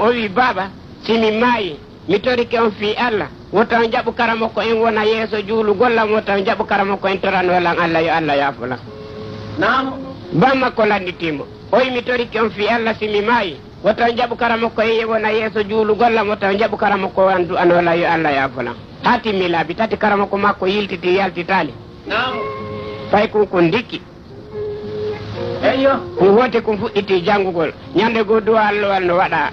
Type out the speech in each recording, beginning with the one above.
o wi baba simi maayi mi torike on fi Allah wotan jaɓu karamo ko en wona yeeso juulu gollam wotan jaɓu karamo ko en toranolan Allah yo Allah yaafulan naam bamma ko landitimo o wi mi torike on fi Allah simi maayi wotan jaɓu karamo ko en wona yeeso juulu gollam wotan jaɓu karamo ko andu anola yo Allah yaafulan ha timmi laabi tati karamo ko makko yiltiti yaltitali naam fay ko ndikki eyo ko wote ko fuɗɗiti janngugol ñande goo duwa allowal no waɗa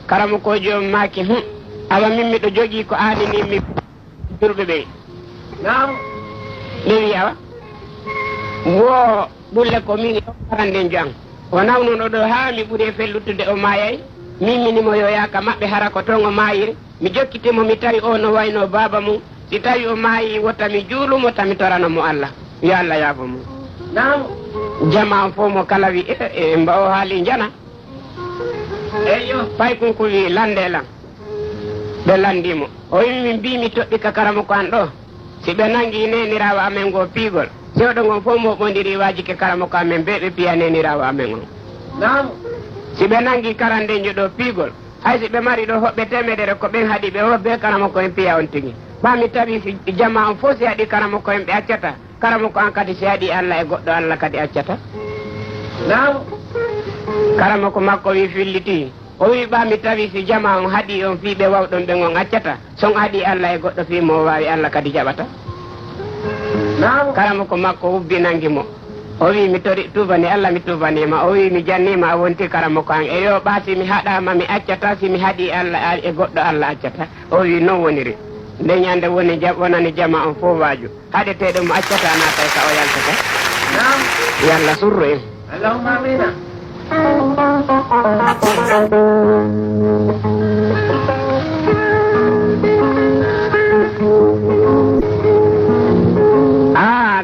karamo ko joom maaki awa min miɗo jogii ko aanini mi durɓe ɓe naam ɗe wi awa wo ɓulle ko min aranden jang o nawnuno ɗo haa mi ɓuri e felluttude o maayay min minimo yo yaaka maɓɓe hara ko toon o maayiri mi jokkitimo mi tawi o no wayno baaba mum si tawi o maayi wotta mi juulumo tami torano mo Allah yo Allah yaafo mum naam jama on fof mo kala wi e mbawo haali jana eyo fay kunko wi landelan ɓe landimo o wi min mbimi toɗɗi ka karamo ko an ɗo si ɓe nangi nenirawo amen ngo piigol sewɗo ngon fof mo ɓondiri waji ke karamo ko amen ɓe ɓe piya nenirawo amen on naam si ɓe nangi karandejo ɗo piigol hay si ɓe mari ɗo hoɓɓe temedere ko ɓen haaɗi ɓe o be karamo ko en piya on tigui ɓami tawi si jama on fof si haɗi karamo ko en ɓe accata karamo ko an kadi si haɗi Allah e goɗɗo Allah kadi accata naam karamo ko makko wi filliti o wi ɓami tawi si jama on haɗi on fiiɓe wawɗon ɓe on accata son haɗi Allah e goɗɗo fi mo wawi Allah kadi jaɓata naam karamo ko makko hubbi nangimo o wi mi tori tubani Allah mi tubanima o wi mi jannima a wonti karamo ko an e yo ɓaasi mi haɗama mi accata si mi haɗi Allah e goɗɗo Allah accata o wi non woniri nde ñande wonani jama on fof waaju haɗeteɗo mo accata natay ka o yaltata naam yalla surro en allahumma amina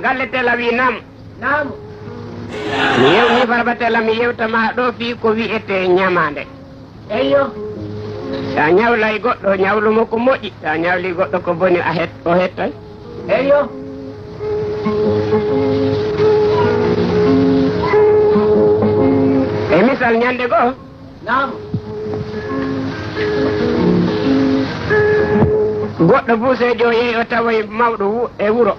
galle tela wi nam naam mi yewni farba tela mi yewtama ɗo fi ko wi'ete ñamande eyo sa ñawlay goɗɗo ñawlumo ko moƴƴi sa ñawli goɗɗo ko boni o hettay eyo e misal ñande goo naam goɗɗo buusejo yeeyi o tawoy mawɗo e wuro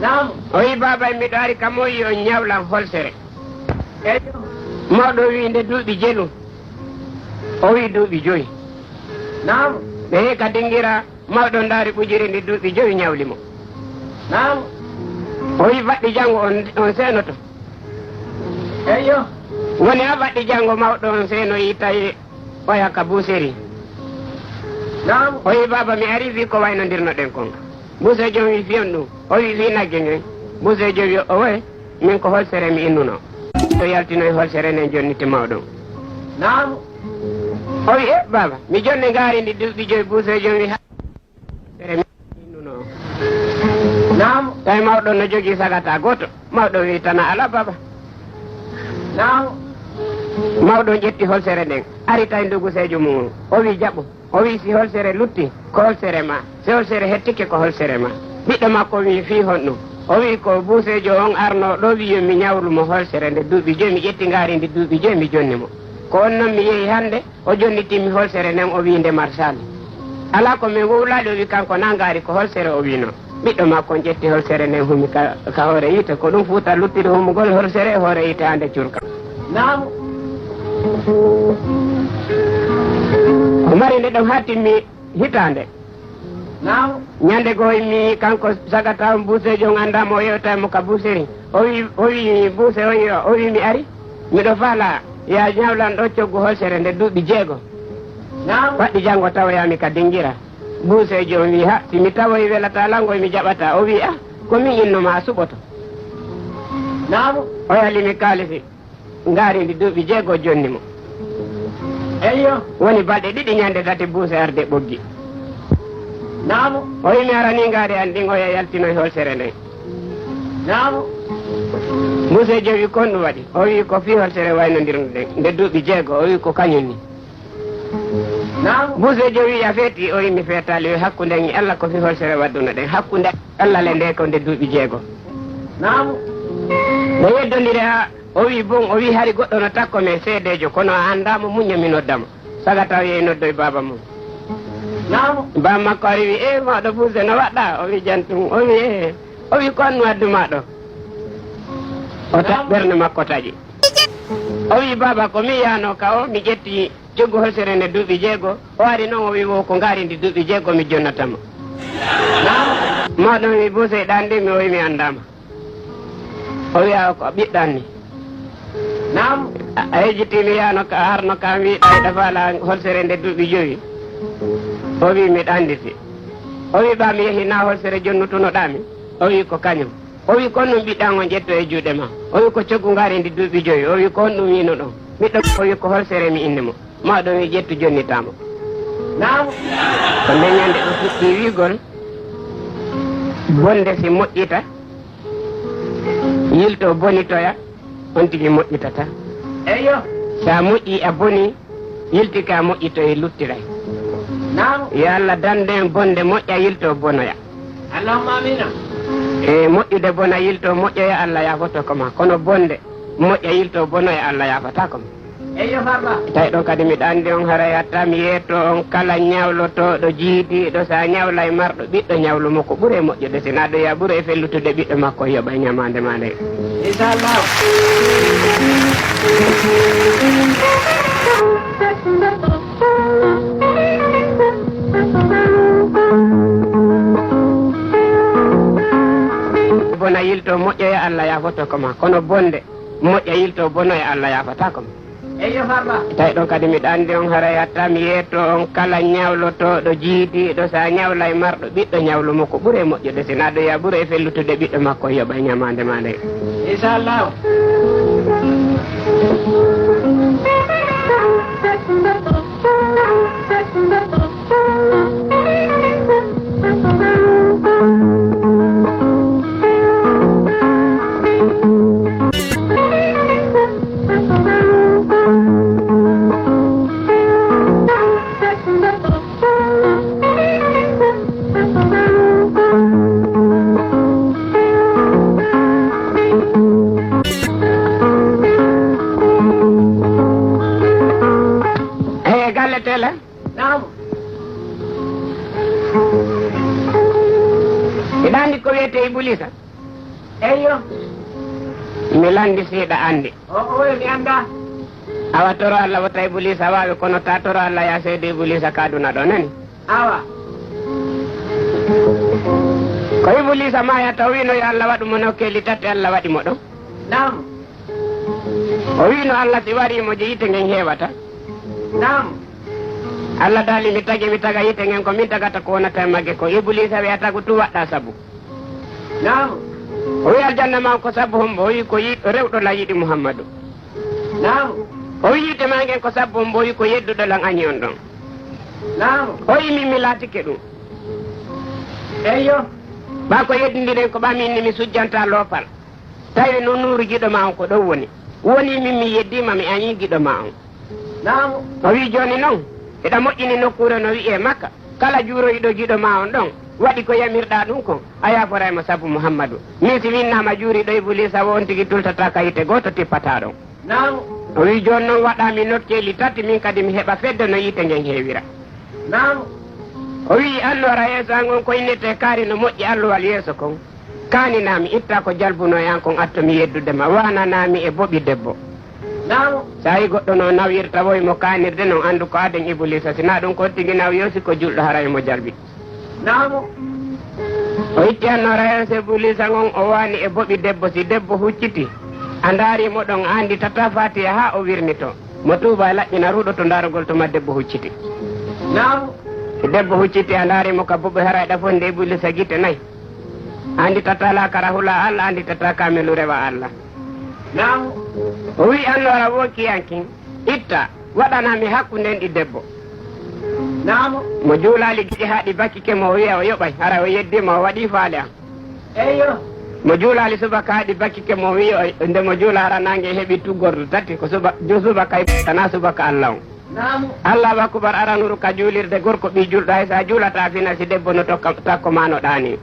naam o wi baba miɗo ari kam o yi o ñawlan holsere eyo mawɗo wi nde duuɓi jelu o wi duuɓi joyi naam ɓe he ka dingira mawɗo ndaari ɓujiri ndi duuɓi joyi ñawlimo naam o wi baɗɗi janngo on seenoto eyo woni ha baɗɗi janngo mawɗo on seeno yi tawi oya ka buuseri naam o wi baba mi ari wi ko waynodirno ɗen kon buusejo wi fiyon ɗum o wi fi nagge ngen buusejo wi o woy min ko holsere mi innuno to yaltinoye holsere nden jonniti mawɗon naam o wi e baba mi jonne ngaari ndi duuɓi joyi buusejo wi holsere mi innuno naam tawi mawɗon no jogii sagata goto mawɗo wi tana ala baba naam mawɗon ƴetti holsere nden ari tawi ndugusejo mum o wi jaɓu o wi si holsere lutti ko holsere ma si holsere hettike ko holsere ma ɓiɗɗo makko wi fi honɗum o wi ko buusejo on arno ɗo wi yomi ñawlumo holsere nde duuɓi joyi mi ƴetti ngaari ndi duuɓi joyi mi jonni mo ko on noon mi yeehi hannde o jonnitimmi holsere nden o wi nde marsali ala ko min wowlaɗi o wi kanko na ngaari ko holsere o wi noon ɓiɗɗo makko on ƴetti holsere nden humi ka hoore yite ko ɗum fuuta luttiɗo humugol holsere e hoore yite hande curka naam o mari nde ɗum ha timmi hitande naam ñande goo mi kanko sagata buusejo on andamo o yewtamo ka buuseri o wi buuse on yo o wi mi ari miɗo faala ya ñawlan ɗo coggu holsere nde duuɓi 6 naam waɗɗi janngo tawoyami ka dingira buusejo on wi ha si mi tawoy welata langoy mi jaɓata o wi komin innoma a suɓoto naam o yalimi kaalisi ngaari ndi duuɓi 6 jonni mo eyo woni balɗe 2 ñande tati buuse arde ɓoggi naam o wi mi arani ngaari an ɗin oya yaltinoye holsere nden naam buusejo wi kon ɗum waɗi o wi ko fi holsere waynodirno ɗen nde duuɓi 6 o wi ko kañum ni naam buusejo wi a feeti o wi mi feetali wi hakkude ni Allah ko fi holsere wadduno ɗen hakkude Allah le nde ko nde duuɓi 6 naam no yeddodiri ha o wi bon o wi hari goɗɗo no takko men seedejo kono a andamo muña mi noddamo saga taw ye noddoy baba mum naamu baba makko ari wi e maɗo Buse no waɗɗa o wi jantum o wi e o wi ko annu adduma ɗo o ta ɓernde makko taƴi o wi baba ko mi yano ka o mi ƴetti joggu hosere nde duuɓi 6 o ari noon o wi wo ko ngaari ndi duuɓi 6 mi jonnatama maɗum wi Buse ɗan ndi mi o wi mi andama o wiya ko ɓiɗɗan ni naamu a hejjitimi yano ka harno kam wiɗa e ɗafala holsere nde duuɓi 5 o wi miɗa anditi o wi ɓa mi yeehi na holsere jonnutunoɗami o wi ko kañum o wi kon ɗum ɓiɗɗan o jetto e juuɗe ma o wi ko coggu ngaari ndi duuɓi 5 o wi ko on ɗum wino ɗon ɓiɗɗo o wi ko holsere mi inde mo maɗum wi ƴettu jonnitama naamu ko nde ñande ɗo fuɗɗi wigol bonde si moƴƴita yilto bonitoya on tigi moƴƴitata eyo sa moƴƴi a boni yilti ka moƴƴitoye luttiray naamu yo Allah danden bonde moƴƴa yilto bonoya allahumma amina e moƴƴude bona yilto moƴƴoya Allah yafoto koma kono bonde moƴƴa yilto bonoya Allah yafata koma eyo farba tawi ɗon kadi miɗa andi on haray hatta mi yetto on kala ñawlotoɗo jiidiɗo sa ñawla e marɗo ɓiɗɗo ñawlu mo ko ɓuuri e moƴƴude sina ɗo ya ɓuuri e fellutude ɓiɗɗo makko yoɓa e ñamande ma nde inchallah bona yilto moƴƴoya Allah yafoto koma kono bonde moƴƴa yilto bonoya Allah yafata koma eyo farba tawi ɗon kadi miɗa andi on haray hatta mi yetto on kala ñawlotoɗo jiidiɗo sa ñawla e marɗo ɓiɗɗo ñawlu mo ko ɓuuri e moƴƴude sina ɗo ya ɓuuri e fellutude ɓiɗɗo makko yoɓa e ñamande ma nde inchallah naamu iɗa andi ko wiyete Ibulisa eyo mi landi seeɗa andi o oyo mi anda awa toro Allah wota Ibulisa wawi kono ta toro Allah ya seedo Ibulisa kaduna ɗo nani awa ko Ibulisa maya taw wino yo Allah waɗu mo nokkeli tati Allah waɗi mo ɗon naamu o wino Allah si warimo je yite ngen heewata naamu Allah daali mi taga yite ngen ko min tagata ko wonata e magge ko Ibulisa wiyata ko tu waɗɗa sabu naamu o wi aljanna ma ko sabu hombo o wi ko rewɗo la yiɗi Muhammadu naamu o wi yite ma ngen ko sabu hombo o wi ko yedduɗo lan añi on ɗon naamu o wi min mi laatike ɗum eyo ɓa ko yeddindiren ko ɓamin ni mi sujjanta loopal tawi no nuuru giɗo ma on ko ɗon woni min mi yeddima mi añi giɗo ma on naamu o wi joni noon eɗa moƴƴini nokkure no wiye Makka kala juuroyiɗo giɗo ma on ɗon waɗi ko yamirɗa ɗum kon a yaforaymo sabu Muhammadu min si winnama juuriɗo Ibulisa wo on tigui tultata ka yite goto tippata ɗon naamu o wi joni noon waɗami nokkeli tati min kadi mi heeɓa fedde no yite ngen heewira naamu o wi allora yeeso an on ko innete kaari no moƴƴi alluwal yeeso kon kaninami itta ko jalbuno e an kon attomi yeddudema wananami e boɓi debbo naamu sa yi goɗɗo no nawirta woymo kanirde noon andu ko aden Ibulisa sina ɗum kon tigui naw yosi ko julɗo haraymo jalbi naamu o itti annora yeeso Ibulisa on o wani e boɓi debbo si debbo hucciti a daarimo ɗon andi tata Fatiha ha o wirnito mo tuuba laƴƴina ruuɗo to darugol tuma debbo hucciti naamu debbo hucciti a daarimo ka boɓe harayɗa fonde Ibulisa guite nayyi andi tata lakara hula Allah andi tata kamelu rewa Allah naamu o wi annora wokiyankin itta waɗanami hakkunden ɗi debbo naamu mo juulali giƴi ha ɗi bakkike mo o wiya o yoɓay hara o yeddima o waɗi faale am eyo mo juulali subaka ha ɗi bakkike mo wi nde mo juula hara nangue heeɓi tuggordu tati ko subaka tana subaka Allah on naamu Allah wakubar aranuru ka juulirde gorko ɓi julɗo hay sa juulata fina si debbo no takko mano ɗani